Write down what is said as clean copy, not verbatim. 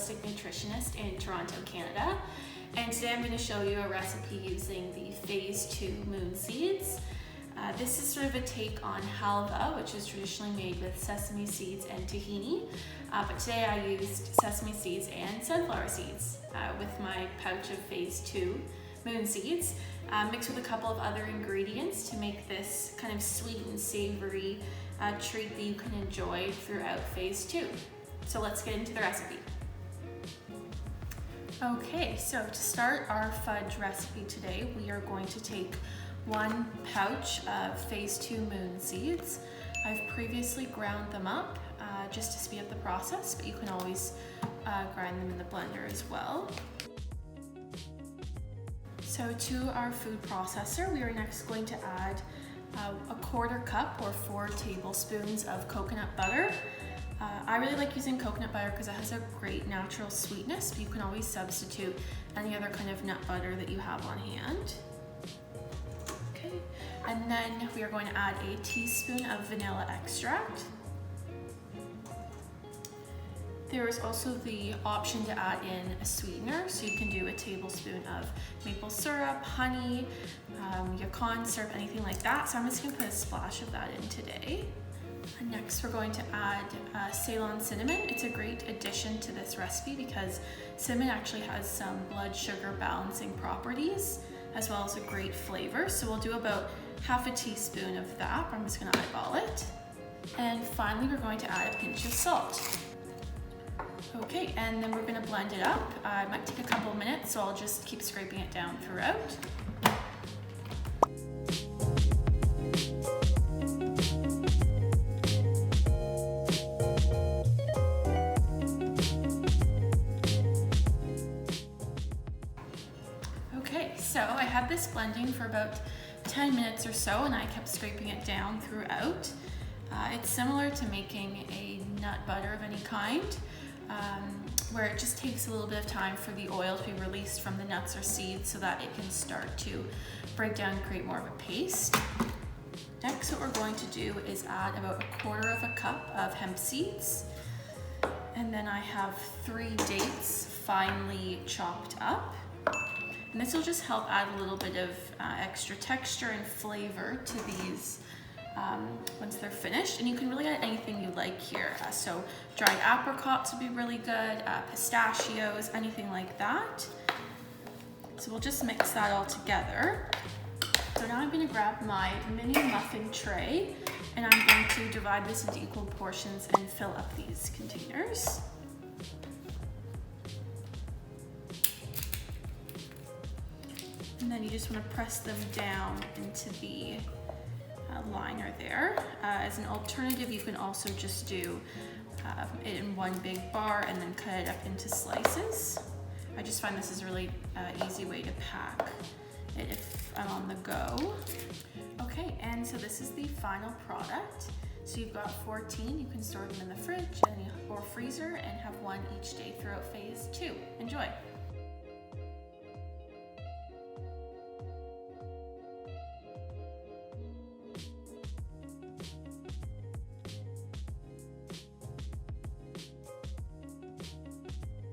holistic nutritionist in Toronto, Canada. And today I'm going to show you a recipe using the Phase 2 moon seeds. This is sort of a take on halva, which is traditionally made with sesame seeds and tahini. But today I used sesame seeds and sunflower seeds with my pouch of Phase 2 moon seeds, mixed with a couple of other ingredients to make this kind of sweet and savory treat that you can enjoy throughout Phase 2. So let's get into the recipe. Okay, so to start our fudge recipe today, we are going to take 1 pouch of Phase 2 moon seeds. I've previously ground them up just to speed up the process, but you can always grind them in the blender as well. So to our food processor, we are next going to add a 1/4 cup or 4 tablespoons of coconut butter. I really like using coconut butter because it has a great natural sweetness, but you can always substitute any other kind of nut butter that you have on hand. Okay, and then we are going to add a teaspoon of vanilla extract. There is also the option to add in a sweetener, so you can do a tablespoon of maple syrup, honey, yacon syrup, anything like that. So I'm just going to put a splash of that in today. And next we're going to add Ceylon cinnamon. It's a great addition to this recipe because cinnamon actually has some blood sugar balancing properties as well as a great flavor. So we'll do about 1/2 teaspoon of that. I'm just going to eyeball it. And finally we're going to add a pinch of salt. Okay, and then we're going to blend it up. It might take a couple minutes, so I'll just keep scraping it down throughout. Okay, so I had this blending for about 10 minutes or so, and I kept scraping it down throughout. It's similar to making a nut butter of any kind, where it just takes a little bit of time for the oil to be released from the nuts or seeds so that it can start to break down and create more of a paste. Next, what we're going to do is add about 1/4 cup of hemp seeds. And then I have 3 dates finely chopped up. And this will just help add a little bit of extra texture and flavor to these once they're finished. And you can really add anything you like here. So dried apricots would be really good, pistachios, anything like that. So we'll just mix that all together. So now I'm going to grab my mini muffin tray and I'm going to divide this into equal portions and fill up these containers. And then you just want to press them down into the liner there. As an alternative, you can also just do it in one big bar and then cut it up into slices. I just find this is a really easy way to pack it if I'm on the go. Okay, and so this is the final product. So you've got 14, you can store them in the fridge or freezer and have one each day throughout Phase 2. Enjoy!